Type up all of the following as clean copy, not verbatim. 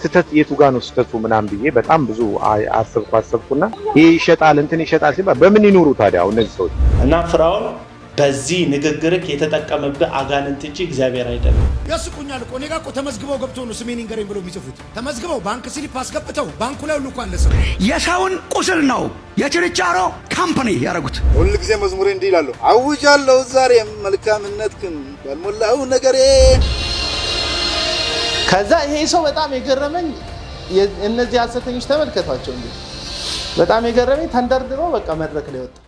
ስተት የቱ ጋር ነው ስተቱ ምናምን ብዬ በጣም ብዙ አሰብኩና ይሄ ይሸጣል እንትን ይሸጣል ሲባል በምን ይኖሩ ታዲያ እነዚህ ሰዎች? እና ፍራውን በዚህ ንግግርክ የተጠቀመበት አጋንንት እንጂ እግዚአብሔር አይደለም። ያስቁኛል እኮ እኔ ጋር እኮ ተመዝግበው ገብተው ነው ስሜን ይንገረኝ ብለው የሚጽፉት። ተመዝግበው ባንክ ስሊፕ አስገብተው ባንኩ ላይ ሁሉ እንኳን ለሰው የሰውን ቁስል ነው የችርቻሮ ካምፓኒ ያደረጉት። ሁሉ ጊዜ መዝሙሬ እንዲህ ይላል፣ አውጃለሁ ዛሬም መልካምነትክን ባልሞላው ነገሬ። ከዛ ይሄ ሰው በጣም የገረመኝ እነዚህ ሐሰተኞች ተመልከቷቸው እንዴ! በጣም የገረመኝ ተንደርድሮ በቃ መድረክ ላይ ወጣ።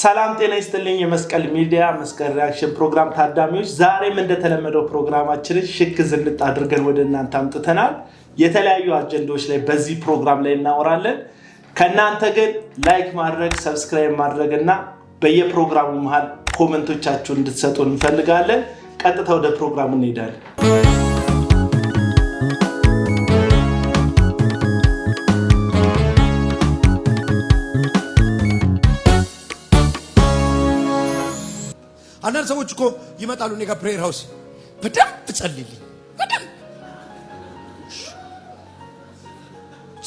ሰላም ጤና ይስጥልኝ። የመስቀል ሚዲያ መስቀል ሪአክሽን ፕሮግራም ታዳሚዎች፣ ዛሬም እንደተለመደው ፕሮግራማችንን ሽክ ዝንጥ አድርገን ወደ እናንተ አምጥተናል። የተለያዩ አጀንዳዎች ላይ በዚህ ፕሮግራም ላይ እናወራለን። ከናንተ ግን ላይክ ማድረግ፣ ሰብስክራይብ ማድረግ እና በየፕሮግራሙ መሃል ኮሜንቶቻችሁን እንድትሰጡ እንፈልጋለን። ቀጥታ ወደ ፕሮግራሙ እንሄዳለን። አንዳንድ ሰዎች እኮ ይመጣሉ እኔ ጋር ፕሬየር ሃውስ በደንብ ጸልይልኝ በደንብ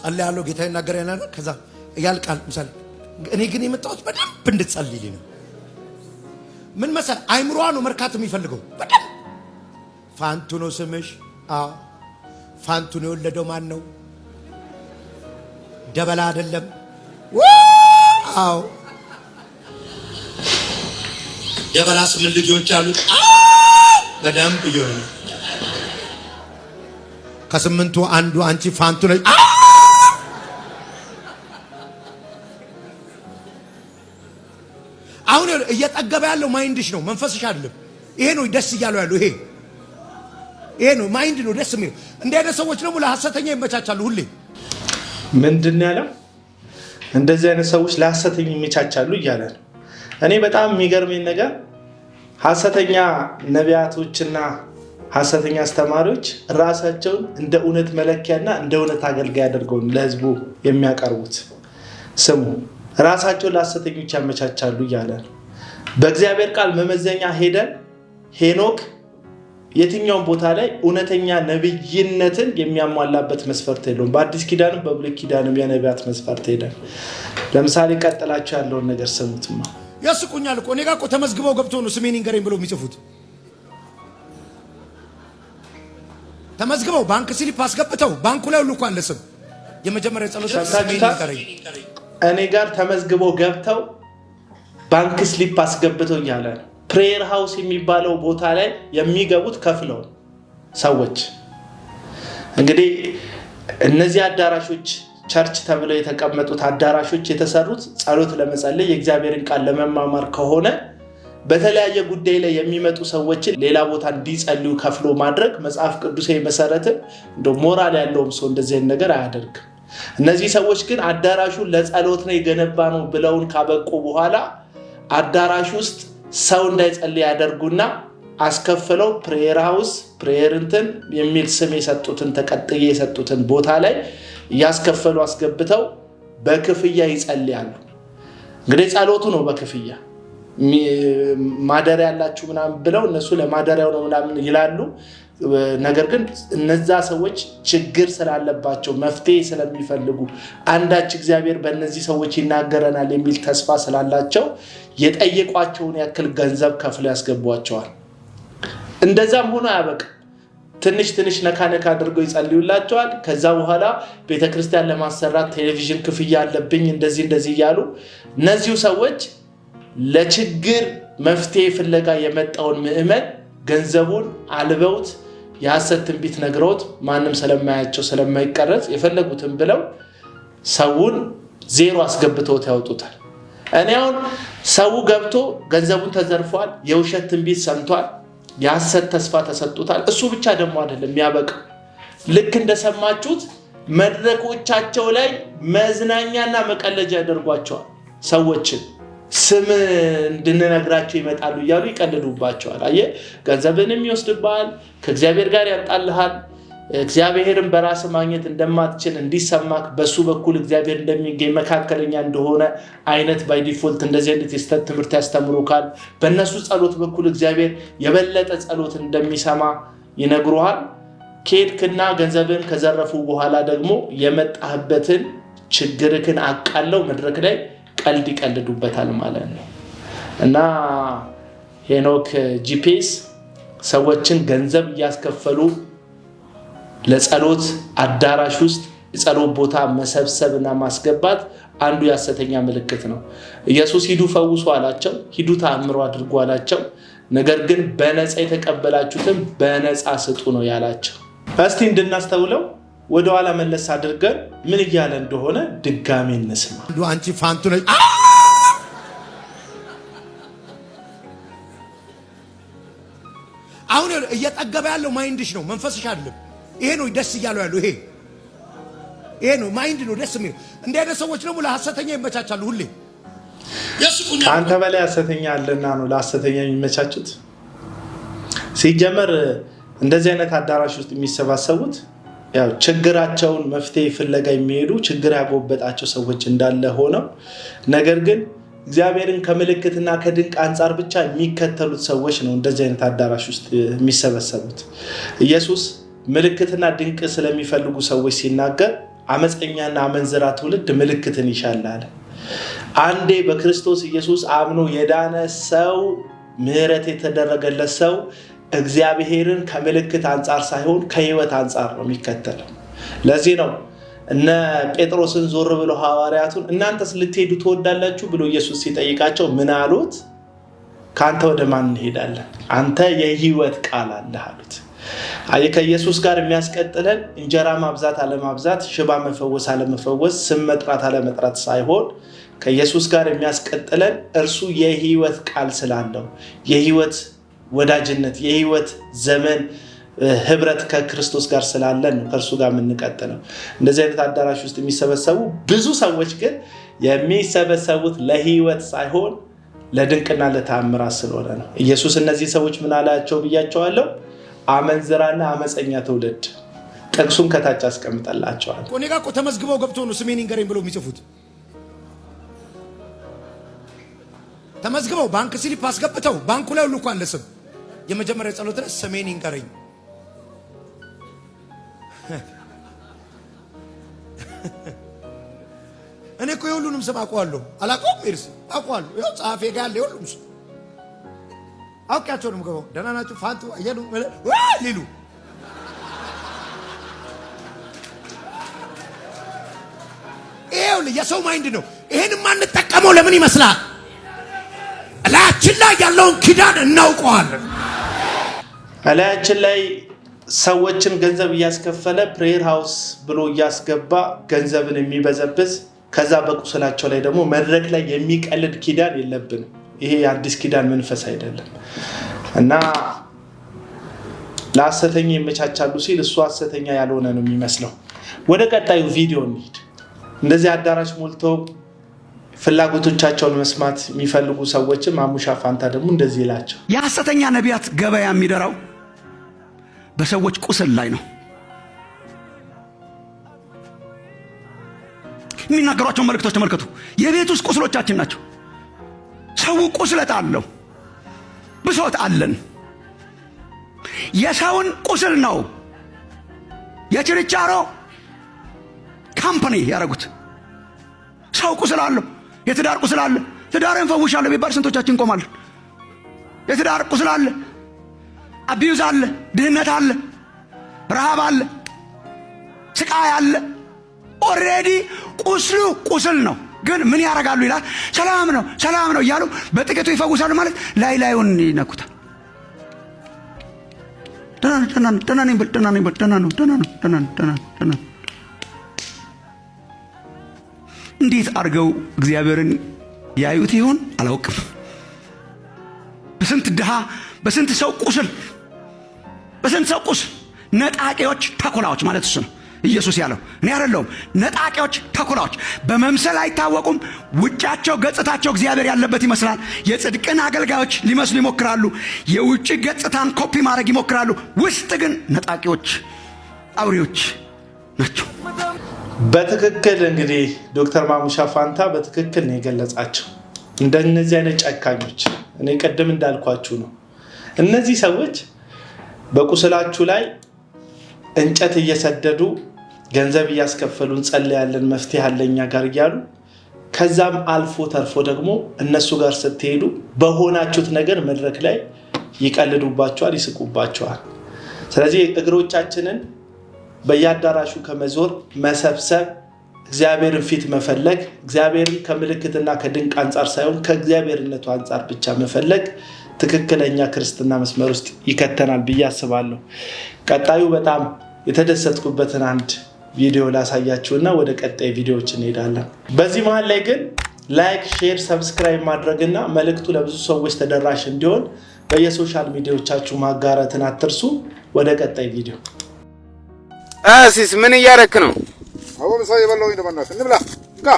ጸልያለሁ፣ ጌታ ይናገረኛል። ከዛ ያልቃል። ምሳሌ እኔ ግን የመጣሁት በደንብ እንድትጸልይልኝ ነው። ምን መሰል አይምሮዋ ነው መርካት የሚፈልገው በደንብ። ፋንቱ ነው ስምሽ? አዎ። ፋንቱ ነው የወለደው ማን ነው? ደበላ አይደለም? አዎ። ደበላ 8 ልጆች አሉት። በደንብ ይሆነ ከ8ቱ አንዱ አንቺ ፋንቱ ነሽ። አሁን እየጠገበ ያለው ማይንድሽ ነው፣ መንፈስሽ አይደለም። ይሄ ነው ደስ እያለው ያለው። ይሄ ነው ማይንድ ነው ደስ የሚለው። እንዲህ አይነት ሰዎች ደግሞ ለሐሰተኛ ይመቻቻሉ። ሁሌ ምንድን ነው ያለው? እንደዚህ አይነት ሰዎች ለሐሰተኛ ይመቻቻሉ እያለ ነው። እኔ በጣም የሚገርመኝ ነገር ሐሰተኛ ነቢያቶችና ሐሰተኛ አስተማሪዎች ራሳቸውን እንደ እውነት መለኪያና እንደ እውነት አገልጋይ አድርገው ለህዝቡ የሚያቀርቡት። ስሙ፣ ራሳቸውን ለሐሰተኞች ያመቻቻሉ እያለ ነው። በእግዚአብሔር ቃል መመዘኛ ሄደን ሄኖክ የትኛውን ቦታ ላይ እውነተኛ ነብይነትን የሚያሟላበት መስፈርት የለውም። በአዲስ ኪዳንም በብሉይ ኪዳንም የነቢያት መስፈርት ሄደን ለምሳሌ ቀጥላቸው ያለውን ነገር ስሙትማ። ያስቁኛል እኮ እኔ ጋር እኮ ተመዝግበው ገብተው ነው ስሜን ይንገረኝ ብለው የሚጽፉት። ተመዝግበው ባንክ ስሊፕ አስገብተው ባንኩ ላይ ሁሉ እንኳን ለስም የመጀመሪያ ጸሎት ስሜን ይንገረኝ። እኔ ጋር ተመዝግበው ገብተው ባንክ ስሊፕ አስገብተው እያለ ነው። ፕሬየር ሃውስ የሚባለው ቦታ ላይ የሚገቡት ከፍለው ሰዎች። እንግዲህ እነዚህ አዳራሾች ቸርች ተብለው የተቀመጡት አዳራሾች የተሰሩት ጸሎት ለመጸለይ የእግዚአብሔርን ቃል ለመማማር ከሆነ በተለያየ ጉዳይ ላይ የሚመጡ ሰዎችን ሌላ ቦታ እንዲጸልዩ ከፍሎ ማድረግ መጽሐፍ ቅዱሳዊ መሰረትን እንደ ሞራል ያለውም ሰው እንደዚህ አይነት ነገር አያደርግም። እነዚህ ሰዎች ግን አዳራሹን ለጸሎት ነው የገነባ ነው ብለውን ካበቁ በኋላ አዳራሽ ውስጥ ሰው እንዳይጸልይ ያደርጉና አስከፍለው ፕሬየር ሃውስ ፕሬየር እንትን የሚል ስም የሰጡትን ተቀጥዬ የሰጡትን ቦታ ላይ ያስከፈሉ አስገብተው በክፍያ ይጸልያሉ። እንግዲህ ጸሎቱ ነው በክፍያ ማደሪያ ያላችሁ ምናምን ብለው እነሱ ለማደሪያው ነው ምናምን ይላሉ። ነገር ግን እነዛ ሰዎች ችግር ስላለባቸው መፍትሄ ስለሚፈልጉ አንዳች እግዚአብሔር በእነዚህ ሰዎች ይናገረናል የሚል ተስፋ ስላላቸው የጠየቋቸውን ያክል ገንዘብ ከፍለው ያስገቧቸዋል። እንደዛም ሆኖ አያበቃ ትንሽ ነካነካ አድርገው ይጸልዩላቸዋል። ከዛ በኋላ ቤተክርስቲያን ለማሰራት ቴሌቪዥን ክፍያ አለብኝ እንደዚህ እያሉ እነዚሁ ሰዎች ለችግር መፍትሄ ፍለጋ የመጣውን ምዕመን ገንዘቡን አልበውት የሐሰት ትንቢት ነግረውት ማንም ስለማያቸው ስለማይቀረጽ የፈለጉትን ብለው ሰውን ዜሮ አስገብተውት ያወጡታል። እኔ አሁን ሰው ገብቶ ገንዘቡን ተዘርፏል፣ የውሸት ትንቢት ሰምቷል፣ የሐሰት ተስፋ ተሰጥቷል። እሱ ብቻ ደግሞ አይደለም ያበቃ። ልክ እንደሰማችሁት መድረኮቻቸው ላይ መዝናኛና መቀለጃ ያደርጓቸዋል። ሰዎችን ስም እንድንነግራቸው ይመጣሉ እያሉ ይቀልዱባቸዋል። አየ ገንዘብንም ይወስድብሃል፣ ከእግዚአብሔር ጋር ያጣልሃል፣ እግዚአብሔርን በራስ ማግኘት እንደማትችል እንዲሰማክ በሱ በኩል እግዚአብሔር እንደሚገኝ መካከለኛ እንደሆነ አይነት ባይ ዲፎልት እንደዚህ አይነት የስተት ትምህርት ያስተምሩካል። በእነሱ ጸሎት በኩል እግዚአብሔር የበለጠ ጸሎት እንደሚሰማ ይነግሩሃል። ከሄድክና ገንዘብን ከዘረፉ በኋላ ደግሞ የመጣህበትን ችግርክን አቃለው መድረክ ላይ ቀልድ ይቀልዱበታል ማለት ነው። እና ሄኖክ ጂፒኤስ ሰዎችን ገንዘብ እያስከፈሉ ለጸሎት አዳራሽ ውስጥ የጸሎት ቦታ መሰብሰብና ማስገባት አንዱ የሐሰተኛ ምልክት ነው። ኢየሱስ ሂዱ ፈውሱ አላቸው፣ ሂዱ ተአምሩ አድርጉ አላቸው። ነገር ግን በነፃ የተቀበላችሁትን በነፃ ስጡ ነው ያላቸው። እስቲ እንድናስተውለው ወደ ኋላ መለስ አድርገን ምን እያለ እንደሆነ ድጋሚ እንስማ። አንቺ ፋንቱ ነሽ። አሁን እየጠገበ ያለው ማይንድሽ ነው፣ መንፈስሽ አይደለም። ይሄ ነው ደስ እያለው ያለው። ይሄ ነው ማይንድ ነው ደስ የሚለው። እንደ አይነት ሰዎች ደግሞ ለሐሰተኛ ይመቻቻሉ ሁሌ። አንተ በላይ ሐሰተኛ አለና ነው ለሐሰተኛ የሚመቻቹት። ሲጀመር እንደዚህ አይነት አዳራሽ ውስጥ የሚሰባሰቡት ያው ችግራቸውን መፍትሄ ፍለጋ የሚሄዱ ችግር ያጎበጣቸው ሰዎች እንዳለ ሆነው ነገር ግን እግዚአብሔርን ከምልክትና ከድንቅ አንፃር ብቻ የሚከተሉት ሰዎች ነው እንደዚህ አይነት አዳራሽ ውስጥ የሚሰበሰቡት። ኢየሱስ ምልክትና ድንቅ ስለሚፈልጉ ሰዎች ሲናገር አመፀኛና አመንዝራ ትውልድ ምልክትን ይሻላል። አንዴ በክርስቶስ ኢየሱስ አምኖ የዳነ ሰው ምህረት የተደረገለት ሰው እግዚአብሔርን ከምልክት አንፃር ሳይሆን ከህይወት አንፃር ነው የሚከተለው። ለዚህ ነው እነ ጴጥሮስን ዞር ብሎ ሐዋርያቱን እናንተስ ልትሄዱ ትወዳላችሁ ብሎ ኢየሱስ ሲጠይቃቸው ምን አሉት? ካንተ ወደ ማን እንሄዳለን? አንተ የህይወት ቃል አለህ አሉት። ከኢየሱስ ጋር የሚያስቀጥለን እንጀራ ማብዛት አለማብዛት፣ ሽባ መፈወስ አለመፈወስ፣ ስም መጥራት አለመጥራት ሳይሆን ከኢየሱስ ጋር የሚያስቀጥለን እርሱ የህይወት ቃል ስላለው የህይወት ወዳጅነት የህይወት ዘመን ህብረት ከክርስቶስ ጋር ስላለን ነው ከእርሱ ጋር የምንቀጥለው። እንደዚህ አይነት አዳራሽ ውስጥ የሚሰበሰቡ ብዙ ሰዎች ግን የሚሰበሰቡት ለህይወት ሳይሆን ለድንቅና ለተአምራት ስለሆነ ነው። ኢየሱስ እነዚህ ሰዎች ምን አላቸው ብያቸዋለሁ? አመንዝራና አመፀኛ ትውልድ። ጥቅሱን ከታች አስቀምጠላቸዋል። እኔ ጋር እኮ ተመዝግበው ገብቶ ነው ስሜን ይንገረኝ ብለው የሚጽፉት። ተመዝግበው ባንክ ስሊፕ አስገብተው ባንኩ ላይ ሁሉ እንኳን ለስም የመጀመሪያ ጸሎት ላይ ስሜን ይንገረኝ። እኔ እኮ የሁሉንም ስም አውቀዋለሁ። አላውቀውም? እርስ አውቀዋለሁ። ያው ጻፌ ጋር ያለ ሁሉም ስም አውቃቸው ነው የምገባው። ደህና ናችሁ ፋንቱ አየሉ ሊሉ ይሄው የሰው ማይንድ ነው። ይሄን ማንጠቀመው ለምን ይመስላል? እላያችን ላይ ያለውን ኪዳን እናውቀዋለን። እላያችን ላይ ሰዎችን ገንዘብ እያስከፈለ ፕሬየር ሃውስ ብሎ እያስገባ ገንዘብን የሚበዘብዝ ከዛ በቁስላቸው ላይ ደግሞ መድረክ ላይ የሚቀልድ ኪዳን የለብንም። ይሄ የአዲስ ኪዳን መንፈስ አይደለም እና ለሐሰተኛ ይመቻቻሉ ሲል እሱ ሐሰተኛ ያልሆነ ነው የሚመስለው። ወደ ቀጣዩ ቪዲዮ እንሂድ። እንደዚህ አዳራሽ ሞልተው ፍላጎቶቻቸውን መስማት የሚፈልጉ ሰዎችም አሙሻ ፋንታ ደግሞ እንደዚህ ይላቸው። የሐሰተኛ ነቢያት ገበያ የሚደራው በሰዎች ቁስል ላይ ነው። የሚናገሯቸው መልእክቶች ተመልከቱ። የቤት ውስጥ ቁስሎቻችን ናቸው። ሰው ቁስለት አለው፣ ብሶት አለን። የሰውን ቁስል ነው የችርቻሮ ካምፓኒ ያደረጉት። ሰው ቁስል አለው። የትዳር ቁስል አለ። ትዳርን ፈውሻለሁ ቢባል ስንቶቻችን እንቆማለን? የትዳር ቁስል አለ፣ አቢዩዝ አለ፣ ድህነት አለ፣ ረሃብ አለ፣ ስቃይ አለ። ኦልሬዲ ቁስሉ ቁስል ነው። ግን ምን ያደርጋሉ ይላል? ሰላም ነው ሰላም ነው እያሉ በጥቂቱ ይፈውሳሉ ማለት ላይ ላዩን ይነኩታል። ደህና ነኝ ብል ደህና ነኝ ብል ደህና ነው። እንዴት አድርገው እግዚአብሔርን ያዩት ይሆን አላውቅም። በስንት ድሃ በስንት ሰው ቁስል ነጣቂዎች ተኩላዎች ማለት እሱ ነው ኢየሱስ ያለው። እኔ አይደለሁም። ነጣቂዎች ተኩላዎች በመምሰል አይታወቁም። ውጫቸው ገጽታቸው እግዚአብሔር ያለበት ይመስላል። የጽድቅን አገልጋዮች ሊመስሉ ይሞክራሉ። የውጭ ገጽታን ኮፒ ማድረግ ይሞክራሉ። ውስጥ ግን ነጣቂዎች አውሬዎች ናቸው። በትክክል እንግዲህ ዶክተር ማሙሻ ፋንታ በትክክል ነው የገለጻቸው። እንደነዚህ አይነት ጨካኞች እኔ ቀደም እንዳልኳችሁ ነው። እነዚህ ሰዎች በቁስላችሁ ላይ እንጨት እየሰደዱ ገንዘብ እያስከፈሉን ጸልያለን መፍትሄ አለኛ ጋር እያሉ ከዛም አልፎ ተርፎ ደግሞ እነሱ ጋር ስትሄዱ በሆናችሁት ነገር መድረክ ላይ ይቀልዱባቸዋል፣ ይስቁባቸዋል። ስለዚህ እግሮቻችንን በየአዳራሹ ከመዞር መሰብሰብ፣ እግዚአብሔርን ፊት መፈለግ፣ እግዚአብሔርን ከምልክትና ከድንቅ አንጻር ሳይሆን ከእግዚአብሔርነቱ አንጻር ብቻ መፈለግ ትክክለኛ ክርስትና መስመር ውስጥ ይከተናል ብዬ አስባለሁ። ቀጣዩ በጣም የተደሰትኩበትን አንድ ቪዲዮ ላሳያችሁና ወደ ቀጣይ ቪዲዮዎች እንሄዳለን። በዚህ መሃል ላይ ግን ላይክ፣ ሼር፣ ሰብስክራይብ ማድረግና መልእክቱ ለብዙ ሰዎች ተደራሽ እንዲሆን በየሶሻል ሚዲያዎቻችሁ ማጋራትን አትርሱ። ወደ ቀጣይ ቪዲዮ። አሲስ ምን እያረክ ነው? አቦ ምሳ የበላው ነው። በእናትህ እንብላ እንካ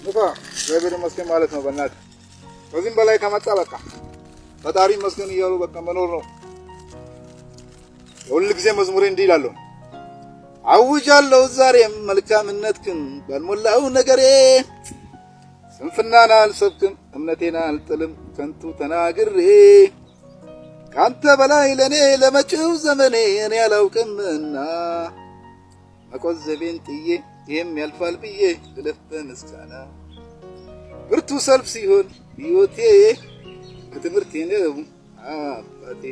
ንፋ እግዚአብሔር ይመስገን ማለት ነው። በእናትህ ከዚህም በላይ ከመጣ በቃ ፈጣሪ ይመስገን እያሉ በቃ መኖር ነው። ሁሉ ጊዜ መዝሙሬ እንዲህ ይላል፣ አውጃለሁ ዛሬም መልካምነትህን ባልሞላው ነገሬ፣ ስንፍናን አልሰብክም እምነቴን አልጥልም ከንቱ ተናግሬ፣ ካንተ በላይ ለኔ ለመጪው ዘመኔ እኔ አላውቅምና፣ መቆዘቤን ጥዬ ይሄም ያልፋል ብዬ ልለፍ በምስጋና፣ ብርቱ ሰልፍ ሲሆን ሕይወቴ በትምህርቴ ነው አባቴ፣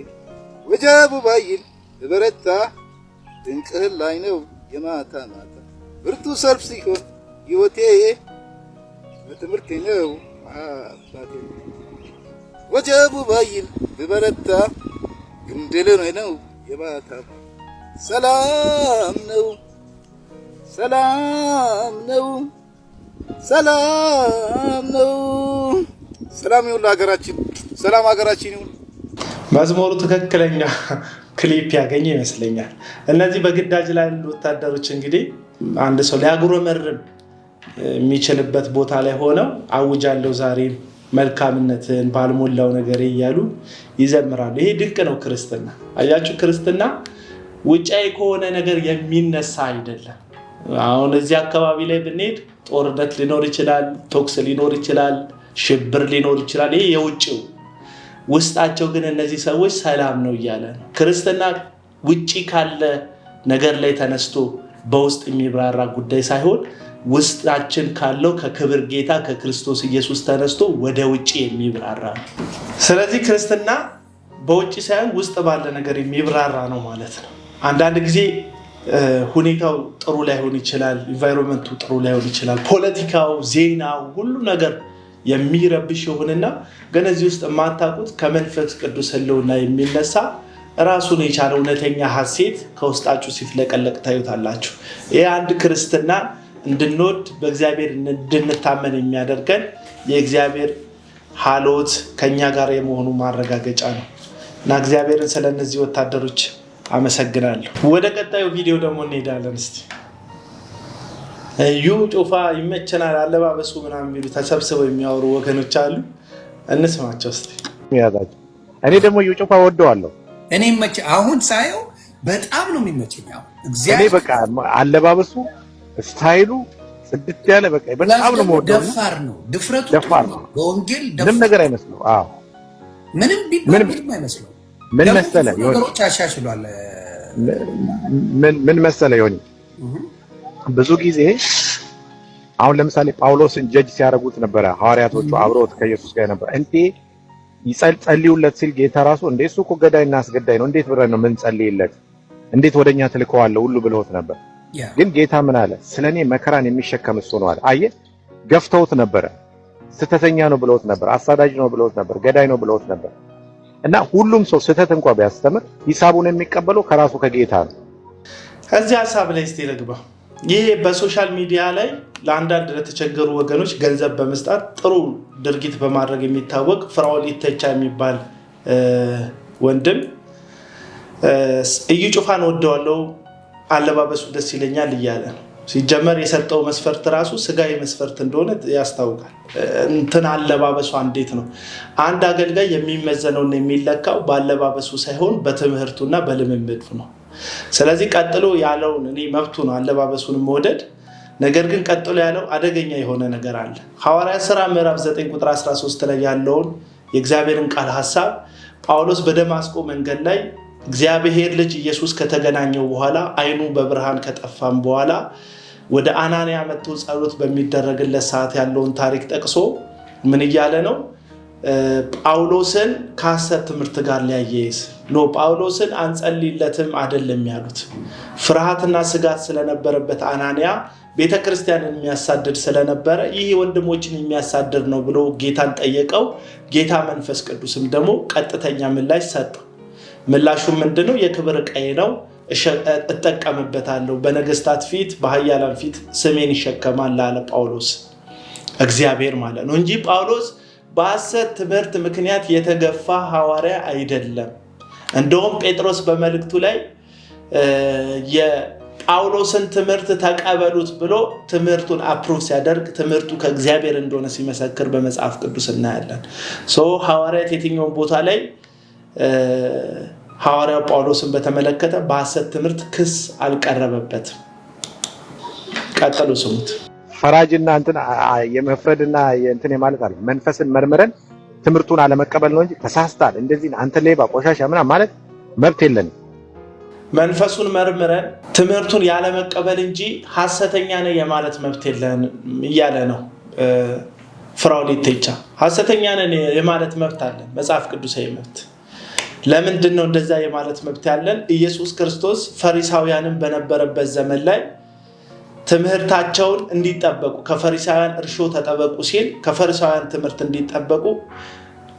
ወጀቡ ባይል በረታ ድንቅህ ላይ ነው የማታ ማታ፣ ብርቱ ሰልፍ ሲሆን ሕይወቴ በትምህርቴ ነው አባቴ፣ ወጀቡ ባይል በረታ ግንድል ነው የማታ፣ ሰላም ነው ሰላም ነው ሰላም ነው። ሰላም ይሁን ለሀገራችን፣ ሰላም ሀገራችን ይሁን። መዝሙሩ ትክክለኛ ክሊፕ ያገኘ ይመስለኛል። እነዚህ በግዳጅ ላይ ያሉ ወታደሮች እንግዲህ አንድ ሰው ሊያጉረመርም የሚችልበት ቦታ ላይ ሆነው አውጃለሁ ዛሬ መልካምነትን ባልሞላው ነገር እያሉ ይዘምራሉ። ይሄ ድንቅ ነው ክርስትና። አያችሁ፣ ክርስትና ውጫዊ ከሆነ ነገር የሚነሳ አይደለም። አሁን እዚህ አካባቢ ላይ ብንሄድ ጦርነት ሊኖር ይችላል፣ ቶክስ ሊኖር ይችላል፣ ሽብር ሊኖር ይችላል። ይሄ የውጭው። ውስጣቸው ግን እነዚህ ሰዎች ሰላም ነው እያለ ነው። ክርስትና ውጪ ካለ ነገር ላይ ተነስቶ በውስጥ የሚብራራ ጉዳይ ሳይሆን ውስጣችን ካለው ከክብር ጌታ ከክርስቶስ ኢየሱስ ተነስቶ ወደ ውጪ የሚብራራ ነው። ስለዚህ ክርስትና በውጪ ሳይሆን ውስጥ ባለ ነገር የሚብራራ ነው ማለት ነው። አንዳንድ ጊዜ ሁኔታው ጥሩ ላይሆን ይችላል፣ ኢንቫይሮንመንቱ ጥሩ ላይሆን ይችላል፣ ፖለቲካው፣ ዜናው፣ ሁሉ ነገር የሚረብሽ ይሁንና ግን እዚህ ውስጥ የማታውቁት ከመንፈስ ቅዱስ ሕልውና የሚነሳ ራሱን የቻለ እውነተኛ ሐሴት ከውስጣችሁ ሲፍለቀለቅ ታዩታላችሁ። ይህ አንድ ክርስትና እንድንወድ በእግዚአብሔር እንድንታመን የሚያደርገን የእግዚአብሔር ሀሎት ከኛ ጋር የመሆኑ ማረጋገጫ ነው እና እግዚአብሔርን ስለ እነዚህ ወታደሮች አመሰግናለሁ። ወደ ቀጣዩ ቪዲዮ ደግሞ እንሄዳለን። እስቲ እዩ ጩፋ ይመቸናል አለባበሱ ምናምን የሚሉ ተሰብስበው የሚያወሩ ወገኖች አሉ። እንስማቸው እስቲ። እኔ ደግሞ እዩ ጩፋ ወደዋለሁ። እኔ አሁን ሳየው በጣም ነው የሚመቸኝ። እኔ በቃ አለባበሱ ስታይሉ ጽድት ያለ በቃ በጣም ነው የምወደው። ደፋር ነው፣ ድፍረቱ ደፋር ነው። በወንጌል ምንም ነገር አይመስለው። አዎ ምንም ቢባል ምንም አይመስለው። ምን መሰለህ ይሆን ነገሮች አሻሽሏል። ምን መሰለህ ይሆን ብዙ ጊዜ አሁን ለምሳሌ ጳውሎስን ጀጅ ሲያደርጉት ነበረ ሐዋርያቶቹ አብረውት ከኢየሱስ ጋር ነበር። እንዴ ይጸልዩለት ሲል ጌታ ራሱ እንዴ እሱ እኮ ገዳይና አስገዳይ ነው፣ እንዴት ብለን ነው ምን ጸልይለት፣ እንዴት ወደኛ ትልከዋለህ ሁሉ ብለውት ነበር። ግን ጌታ ምን አለ? ስለኔ መከራን የሚሸከም እሱ ነው አለ። አየህ፣ ገፍተውት ነበረ፣ ስተተኛ ነው ብለውት ነበር፣ አሳዳጅ ነው ብለውት ነበር፣ ገዳይ ነው ብለውት ነበር። እና ሁሉም ሰው ስተት እንኳን ቢያስተምር ሂሳቡን የሚቀበለው ከራሱ ከጌታ ነው። እዚህ ሐሳብ ላይ እስቲ ልግባ። ይሄ በሶሻል ሚዲያ ላይ ለአንዳንድ ለተቸገሩ ወገኖች ገንዘብ በመስጣት ጥሩ ድርጊት በማድረግ የሚታወቅ ፍራኦል ኢተቻ የሚባል ወንድም እዩ ጩፋን ወደዋለሁ፣ አለባበሱ ደስ ይለኛል እያለ ነው። ሲጀመር የሰጠው መስፈርት ራሱ ስጋዊ መስፈርት እንደሆነ ያስታውቃል። እንትን አለባበሱ እንዴት ነው? አንድ አገልጋይ የሚመዘነውና የሚለካው በአለባበሱ ሳይሆን በትምህርቱና በልምምዱ ነው። ስለዚህ ቀጥሎ ያለውን እኔ መብቱ ነው አለባበሱን መወደድ ነገር ግን ቀጥሎ ያለው አደገኛ የሆነ ነገር አለ ሐዋርያት ሥራ ምዕራፍ 9 ቁጥር 13 ላይ ያለውን የእግዚአብሔርን ቃል ሐሳብ ጳውሎስ በደማስቆ መንገድ ላይ እግዚአብሔር ልጅ ኢየሱስ ከተገናኘው በኋላ አይኑ በብርሃን ከጠፋም በኋላ ወደ አናንያ መጥቶ ጸሎት በሚደረግለት ሰዓት ያለውን ታሪክ ጠቅሶ ምን ይያለ ነው ጳውሎስን ከሐሰት ትምህርት ጋር ሊያያይዝ ነው ጳውሎስን አንጸልይለትም አይደለም ያሉት ፍርሃትና ስጋት ስለነበረበት አናንያ ቤተክርስቲያንን የሚያሳድድ ስለነበረ ይህ ወንድሞችን የሚያሳድድ ነው ብሎ ጌታን ጠየቀው ጌታ መንፈስ ቅዱስም ደግሞ ቀጥተኛ ምላሽ ሰጠው ምላሹ ምንድነው የክብር ዕቃዬ ነው እጠቀምበታለሁ በነገስታት ፊት በኃያላን ፊት ስሜን ይሸከማል አለ ጳውሎስ እግዚአብሔር ማለት ነው እንጂ ጳውሎስ በሐሰት ትምህርት ምክንያት የተገፋ ሐዋርያ አይደለም እንደውም ጴጥሮስ በመልእክቱ ላይ የጳውሎስን ትምህርት ተቀበሉት ብሎ ትምህርቱን አፕሩቭ ሲያደርግ ትምህርቱ ከእግዚአብሔር እንደሆነ ሲመሰክር በመጽሐፍ ቅዱስ እናያለን ሐዋርያት የትኛውን ቦታ ላይ ሐዋርያው ጳውሎስን በተመለከተ በሐሰት ትምህርት ክስ አልቀረበበትም ቀጥሉ ስሙት ፈራጅና እንትን የመፍረድና የእንትን ማለት አለ መንፈስን መርምረን ትምህርቱን አለመቀበል ነው እንጂ ተሳስታል እንደዚህ አንተ ሌባ ቆሻሻ ምናምን ማለት መብት የለንም መንፈሱን መርምረን ትምህርቱን ያለመቀበል እንጂ ሐሰተኛ ነህ የማለት መብት የለን ይያለ ነው ፍራውሊቴቻ ሐሰተኛ ነህ የማለት መብት አለ መጽሐፍ ቅዱሳዊ መብት ለምንድን ነው እንደዛ የማለት መብት ያለን ኢየሱስ ክርስቶስ ፈሪሳውያንን በነበረበት ዘመን ላይ ትምህርታቸውን እንዲጠበቁ ከፈሪሳውያን እርሾ ተጠበቁ ሲል ከፈሪሳውያን ትምህርት እንዲጠበቁ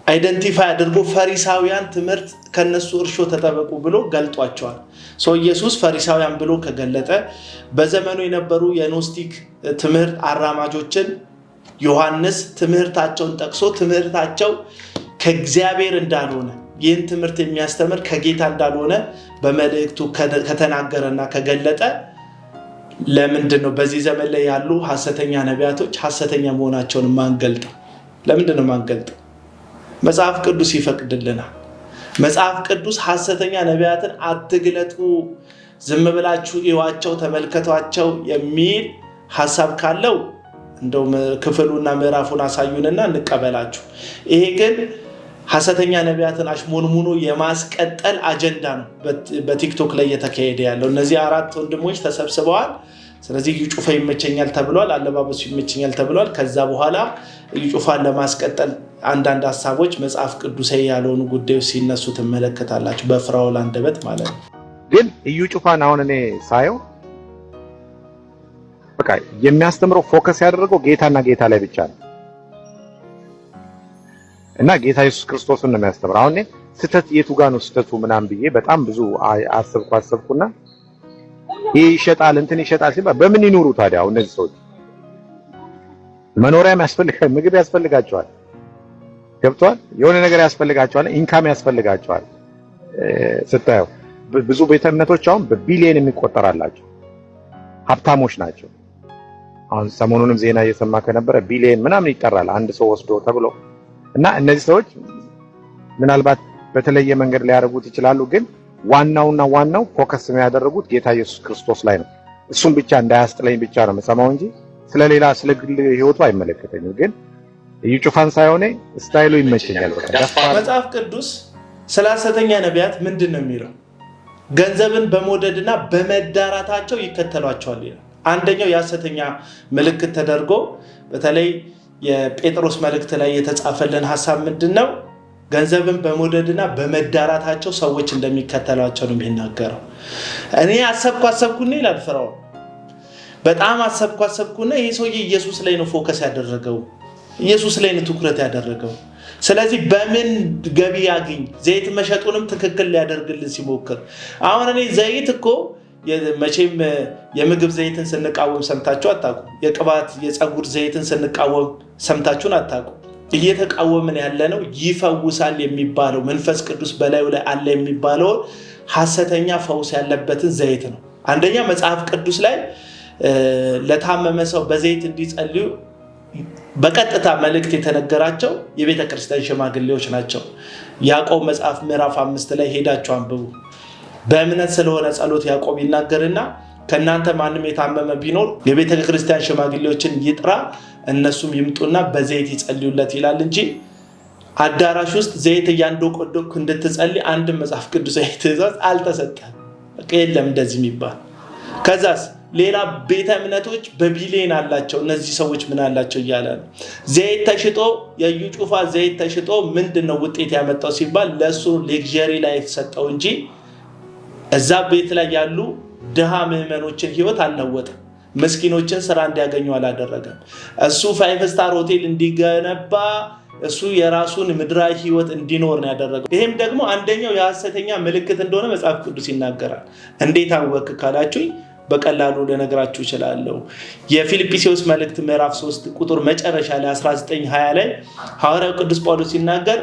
አይደንቲፋይ አድርጎ ፈሪሳውያን ትምህርት ከነሱ እርሾ ተጠበቁ ብሎ ገልጧቸዋል ኢየሱስ ፈሪሳውያን ብሎ ከገለጠ በዘመኑ የነበሩ የኖስቲክ ትምህርት አራማጆችን ዮሐንስ ትምህርታቸውን ጠቅሶ ትምህርታቸው ከእግዚአብሔር እንዳልሆነ ይህን ትምህርት የሚያስተምር ከጌታ እንዳልሆነ በመልእክቱ ከተናገረና ከገለጠ ለምንድነው በዚህ ዘመን ላይ ያሉ ሐሰተኛ ነቢያቶች ሐሰተኛ መሆናቸውን ማንገልጠው ለምንድነው ማንገልጠው መጽሐፍ ቅዱስ ይፈቅድልናል መጽሐፍ ቅዱስ ሐሰተኛ ነቢያትን አትግለጡ ዝም ብላችሁ ይዋቸው ተመልከቷቸው የሚል ሐሳብ ካለው እንደው ክፍሉና ምዕራፉን አሳዩንና እንቀበላችሁ ይሄ ግን ሐሰተኛ ነቢያትን አሽሞንሙኖ የማስቀጠል አጀንዳ ነው በቲክቶክ ላይ የተካሄደ ያለው እነዚህ አራት ወንድሞች ተሰብስበዋል ስለዚህ ይጩፋ ይመቸኛል ተብሏል አለባበሱ ይመቸኛል ተብሏል ከዛ በኋላ ይጩፋን ለማስቀጠል አንዳንድ ሐሳቦች መጽሐፍ ቅዱሳዊ ያልሆኑ ጉዳዮች ሲነሱ ተመለከታላችሁ በፍራውል አንደበት ማለት ነው ግን ይጩፋን አሁን እኔ ሳየው በቃ የሚያስተምረው ፎከስ ያደረገው ጌታና ጌታ ላይ ብቻ ነው እና ጌታ ኢየሱስ ክርስቶስን ነው የሚያስተምረው አሁን ስተት የቱ ጋር ነው ስተቱ ምናም ብዬ በጣም ብዙ አሰብኩና ይሄ ይሸጣል እንትን ይሸጣል ሲባል በምን ይኖሩ ታዲያ እነዚህ ሰዎች መኖሪያ ያስፈልጋል ምግብ ያስፈልጋቸዋል ገብቷል የሆነ ነገር ያስፈልጋቸዋል ኢንካም ያስፈልጋቸዋል ስታየው ብዙ ቤተ እምነቶች አሁን በቢሊየን የሚቆጠራላቸው ሀብታሞች ናቸው አሁን ሰሞኑንም ዜና እየሰማ ከነበረ ቢሊየን ምናምን ይጠራል አንድ ሰው ወስዶ ተብሎ እና እነዚህ ሰዎች ምናልባት በተለየ መንገድ ላይ ያደርጉት ይችላሉ ግን ዋናው ፎከስ የሚያደርጉት ጌታ ኢየሱስ ክርስቶስ ላይ ነው እሱን ብቻ እንዳያስጥለኝ ብቻ ነው መሰማው እንጂ ስለሌላ ስለግል ህይወቱ አይመለከተኝም ግን ይጩፋን ሳይሆን ስታይሉ ይመቸኛል በቃ መጽሐፍ ቅዱስ ስለ ሐሰተኛ ነቢያት ምንድነው የሚለው ገንዘብን በመውደድና በመዳራታቸው ይከተሏቸዋል ይላል አንደኛው የሐሰተኛ ምልክት ተደርጎ በተለይ የጴጥሮስ መልእክት ላይ የተጻፈልን ሐሳብ ምንድነው ገንዘብን በመውደድና በመዳራታቸው ሰዎች እንደሚከተሏቸው ነው የሚናገረው እኔ አሰብኩና ይላል ፍራውል በጣም አሰብኩና ይሄ ሰውዬ ኢየሱስ ላይ ነው ፎከስ ያደረገው ኢየሱስ ላይ ነው ትኩረት ያደረገው ስለዚህ በምን ገቢ ያገኝ ዘይት መሸጡንም ትክክል ሊያደርግልን ሲሞክር አሁን እኔ ዘይት እኮ መቼም የምግብ ዘይትን ስንቃወም ሰምታችሁ አታውቁ የቅባት የፀጉር ዘይትን ስንቃወም ሰምታችሁን አታውቁ እየተቃወምን ያለነው ይፈውሳል የሚባለው መንፈስ ቅዱስ በላዩ ላይ አለ የሚባለው ሐሰተኛ ፈውስ ያለበትን ዘይት ነው አንደኛ መጽሐፍ ቅዱስ ላይ ለታመመ ሰው በዘይት እንዲጸልዩ በቀጥታ መልእክት የተነገራቸው የቤተክርስቲያን ሽማግሌዎች ናቸው ያዕቆብ መጽሐፍ ምዕራፍ 5 ላይ ሄዳችሁ አንብቡ በእምነት ስለሆነ ጸሎት ያዕቆብ ይናገርና ከናንተ ማንም የታመመ ቢኖር የቤተ ክርስቲያን ሽማግሌዎችን ይጥራ እነሱም ይምጡና በዘይት ይጸልዩለት ይላል እንጂ አዳራሽ ውስጥ ዘይት እያንዶቆዶክ እንድትጸልይ አንድ መጽሐፍ ቅዱሳዊ ትእዛዝ አልተሰጠም። የለም እንደዚህ የሚባል። ከዛስ ሌላ ቤተ እምነቶች በቢሊየን አላቸው። እነዚህ ሰዎች ምን አላቸው እያለ ነው። ዘይት ተሽጦ የዩ ጩፋ ዘይት ተሽጦ ምንድነው ውጤት ያመጣው ሲባል ለሱ ሌክዠሪ ላይፍ ሰጠው እንጂ እዛ ቤት ላይ ያሉ ድሃ ምዕመኖችን ህይወት አልለወጠም። ምስኪኖችን ስራ እንዲያገኙ አላደረገም። እሱ 5 ስታር ሆቴል እንዲገነባ እሱ የራሱን ምድራዊ ህይወት እንዲኖር ነው ያደረገው። ይሄም ደግሞ አንደኛው የሐሰተኛ ምልክት እንደሆነ መጽሐፍ ቅዱስ ይናገራል። እንዴት አወክ ካላችሁኝ በቀላሉ ልነግራችሁ እችላለሁ። የፊልጵስዩስ መልእክት ምዕራፍ 3 ቁጥር መጨረሻ ላይ 19:20 ላይ ሐዋርያው ቅዱስ ጳውሎስ ሲናገር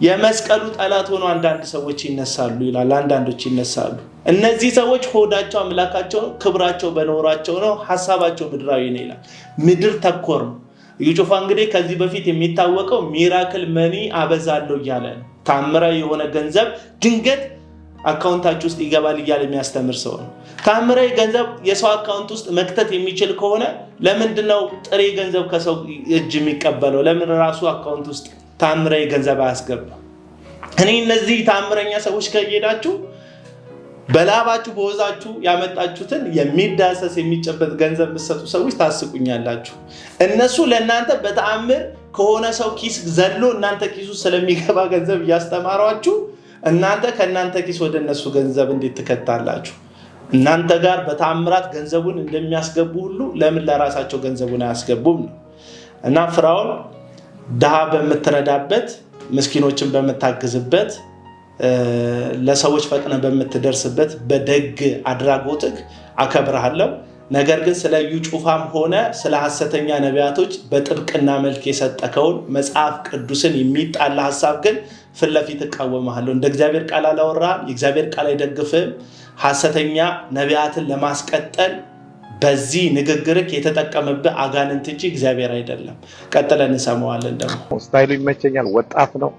የመስቀሉ ጠላት ሆኖ አንዳንድ ሰዎች ይነሳሉ ይላል። አንዳንዶች ይነሳሉ። እነዚህ ሰዎች ሆዳቸው አምላካቸው ነው፣ ክብራቸው በኖራቸው ነው፣ ሐሳባቸው ምድራዊ ነው ይላል። ምድር ተኮር ነው። እዩ ጩፋ እንግዲህ ከዚህ በፊት የሚታወቀው ሚራክል መኒ አበዛለሁ እያለ ነው። ታምራዊ የሆነ ገንዘብ ድንገት አካውንታችሁ ውስጥ ይገባል እያለ የሚያስተምር ሰው ነው። ታምራዊ ገንዘብ የሰው አካውንት ውስጥ መክተት የሚችል ከሆነ ለምንድነው ጥሬ ገንዘብ ከሰው እጅ የሚቀበለው? ለምን ራሱ አካውንት ውስጥ ታምራዊ ገንዘብ አያስገባም? እኔ እነዚህ ታምረኛ ሰዎች ከሄዳችሁ በላባችሁ በወዛችሁ ያመጣችሁትን የሚዳሰስ የሚጨበጥ ገንዘብ የምትሰጡ ሰዎች ታስቁኛላችሁ። እነሱ ለእናንተ በተአምር ከሆነ ሰው ኪስ ዘሎ እናንተ ኪሱ ስለሚገባ ገንዘብ እያስተማሯችሁ እናንተ ከእናንተ ኪስ ወደ እነሱ ገንዘብ እንዴት ትከታላችሁ? እናንተ ጋር በተአምራት ገንዘቡን እንደሚያስገቡ ሁሉ ለምን ለራሳቸው ገንዘቡን አያስገቡም ነው። እና ፍራኦል ድሃ በምትረዳበት፣ ምስኪኖችን በምታግዝበት፣ ለሰዎች ፈጥነ በምትደርስበት በደግ አድራጎትህ አከብርሃለሁ። ነገር ግን ስለ እዩ ጩፋም ሆነ ስለ ሐሰተኛ ነቢያቶች በጥብቅና መልክ የሰጠከውን መጽሐፍ ቅዱስን የሚጣላ ሐሳብ ግን ፊት ለፊት እቃወምሃለሁ። እንደ እግዚአብሔር ቃል አላወራህም፣ የእግዚአብሔር ቃል አይደግፍህም። ሐሰተኛ ነቢያትን ለማስቀጠል በዚህ ንግግርህ የተጠቀመብህ አጋንንት እንጂ እግዚአብሔር አይደለም። ቀጥለን እንሰማዋለን። ደግሞ ስታይሉ ይመቸኛል፣ ወጣት ነው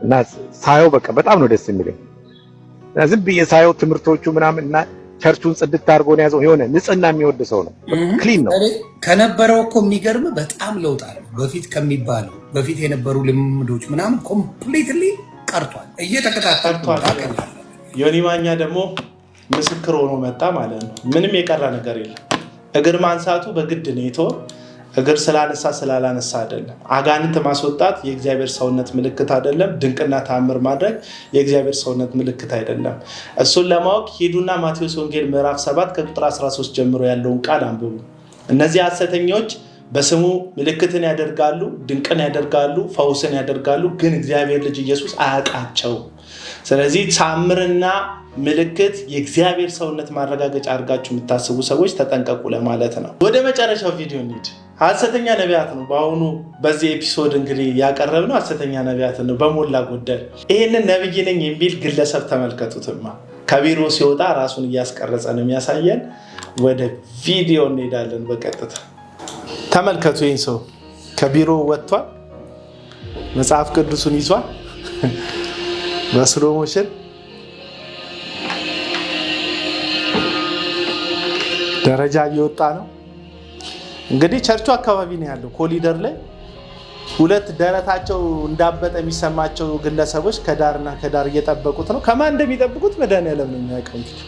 እና ሳየው በቃ በጣም ነው ደስ የሚለኝ። ዝም ብዬ ሳየው ትምህርቶቹ ምናምን እና ቸርቹን ጽድት አድርጎ ነው ያዘው። የሆነ ንጽህና የሚወድ ሰው ነው። ክሊን ነው ከነበረው እኮ የሚገርም በጣም ለውጥ አለ። በፊት ከሚባለው በፊት የነበሩ ልምዶች ምናምን ኮምፕሊትሊ ቀርቷል፣ እየተከታተልቷል። ዮኒ ማኛ ደግሞ ምስክር ሆኖ መጣ ማለት ነው። ምንም የቀረ ነገር የለም። እግር ማንሳቱ በግድ ነው የተወው። እግር ስላነሳ ስላላነሳ አይደለም። አጋንንት ማስወጣት የእግዚአብሔር ሰውነት ምልክት አይደለም። ድንቅና ተአምር ማድረግ የእግዚአብሔር ሰውነት ምልክት አይደለም። እሱን ለማወቅ ሂዱና ማቴዎስ ወንጌል ምዕራፍ 7 ከቁጥር 13 ጀምሮ ያለውን ቃል አንብቡ። እነዚህ ሐሰተኞች በስሙ ምልክትን ያደርጋሉ፣ ድንቅን ያደርጋሉ፣ ፈውስን ያደርጋሉ፣ ግን እግዚአብሔር ልጅ ኢየሱስ አያውቃቸውም። ስለዚህ ተአምርና ምልክት የእግዚአብሔር ሰውነት ማረጋገጫ አድርጋችሁ የምታስቡ ሰዎች ተጠንቀቁ ለማለት ነው። ወደ መጨረሻው ቪዲዮ እንሂድ። ሐሰተኛ ነቢያት ነው በአሁኑ በዚህ ኤፒሶድ እንግዲህ ያቀረብነው ሐሰተኛ ነቢያት ነው በሞላ ጎደል። ይህንን ነብይ ነኝ የሚል ግለሰብ ተመልከቱትማ። ከቢሮ ሲወጣ ራሱን እያስቀረጸ ነው የሚያሳየን። ወደ ቪዲዮ እንሄዳለን በቀጥታ ተመልከቱ። ይህን ሰው ከቢሮ ወጥቷል፣ መጽሐፍ ቅዱሱን ይዟል በስሎ ሞሽን ደረጃ እየወጣ ነው። እንግዲህ ቸርቹ አካባቢ ነው ያለው። ኮሊደር ላይ ሁለት ደረታቸው እንዳበጠ የሚሰማቸው ግለሰቦች ከዳርና ከዳር እየጠበቁት ነው። ከማን እንደሚጠብቁት መድኃኒዓለም ነው የሚያውቀው። እንግዲህ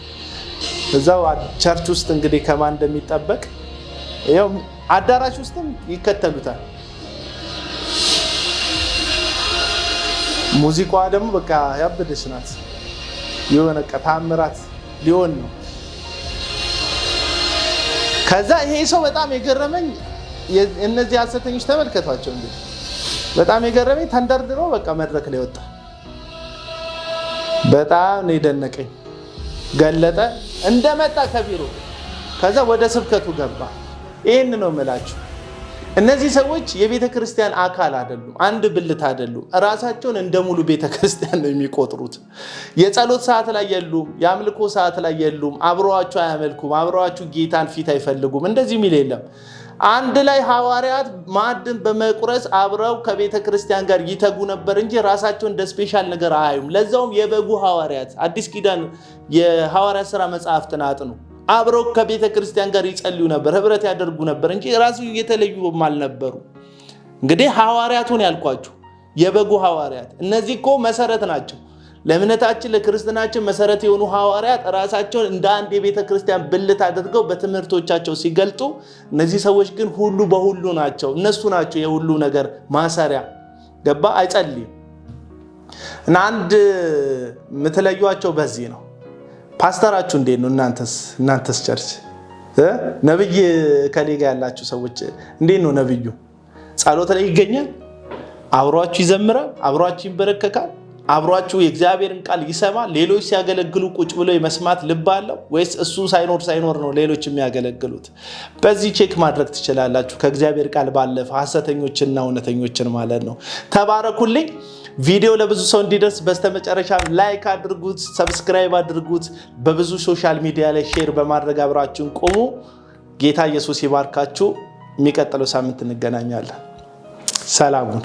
እዛው ቸርች ውስጥ እንግዲህ ከማን እንደሚጠበቅ ያው አዳራሽ ውስጥም ይከተሉታል። ሙዚቃዋ ደግሞ በቃ ያበደች ናት። የሆነ ተአምራት ሊሆን ነው። ከዛ ይሄ ሰው በጣም የገረመኝ እነዚህ ሐሰተኞች ተመልከቷቸው። እንግዲህ በጣም የገረመኝ ተንደርድሮ በቃ መድረክ ላይ ወጣ። በጣም ነው የደነቀኝ። ገለጠ እንደመጣ ከቢሮ ከዛ ወደ ስብከቱ ገባ። ይሄን ነው የምላችሁ። እነዚህ ሰዎች የቤተ ክርስቲያን አካል አይደሉም፣ አንድ ብልት አይደሉም። ራሳቸውን እንደ ሙሉ ቤተ ክርስቲያን ነው የሚቆጥሩት። የጸሎት ሰዓት ላይ የሉም፣ የአምልኮ ሰዓት ላይ የሉም። አብረዋችሁ አያመልኩም፣ አብረዋችሁ ጌታን ፊት አይፈልጉም። እንደዚህ የሚል የለም። አንድ ላይ ሐዋርያት ማዕድን በመቁረስ አብረው ከቤተ ክርስቲያን ጋር ይተጉ ነበር እንጂ ራሳቸው እንደ ስፔሻል ነገር አያዩም። ለዛውም የበጉ ሐዋርያት አዲስ ኪዳን የሐዋርያት ሥራ መጽሐፍትን አጥኑ። አብረው ከቤተ ክርስቲያን ጋር ይጸልዩ ነበር፣ ህብረት ያደርጉ ነበር እንጂ ራሱ የተለዩም አልነበሩ። እንግዲህ ሐዋርያቱን ያልኳችሁ የበጉ ሐዋርያት እነዚህ እኮ መሰረት ናቸው። ለእምነታችን ለክርስትናችን መሰረት የሆኑ ሐዋርያት ራሳቸውን እንደ አንድ የቤተ ክርስቲያን ብልት አድርገው በትምህርቶቻቸው ሲገልጡ፣ እነዚህ ሰዎች ግን ሁሉ በሁሉ ናቸው። እነሱ ናቸው የሁሉ ነገር ማሰሪያ። ገባ? አይጸልይም። እና አንድ የምትለዩቸው በዚህ ነው። ፓስተራችሁ እንዴት ነው? እናንተስ ቸርች ነብይ ከሌጋ ያላችሁ ሰዎች እንዴት ነው? ነብዩ ጸሎት ላይ ይገኛል? አብሯችሁ ይዘምራል? አብሯችሁ ይንበረከካል? አብሯችሁ የእግዚአብሔርን ቃል ይሰማል? ሌሎች ሲያገለግሉ ቁጭ ብሎ የመስማት ልብ አለው ወይስ እሱ ሳይኖር ነው ሌሎች የሚያገለግሉት? በዚህ ቼክ ማድረግ ትችላላችሁ። ከእግዚአብሔር ቃል ባለፈ ሐሰተኞችንና እውነተኞችን ማለት ነው። ተባረኩልኝ። ቪዲዮ ለብዙ ሰው እንዲደርስ በስተመጨረሻ ላይክ አድርጉት፣ ሰብስክራይብ አድርጉት። በብዙ ሶሻል ሚዲያ ላይ ሼር በማድረግ አብራችሁን ቆሙ። ጌታ ኢየሱስ ይባርካችሁ። የሚቀጥለው ሳምንት እንገናኛለን። ሰላሙን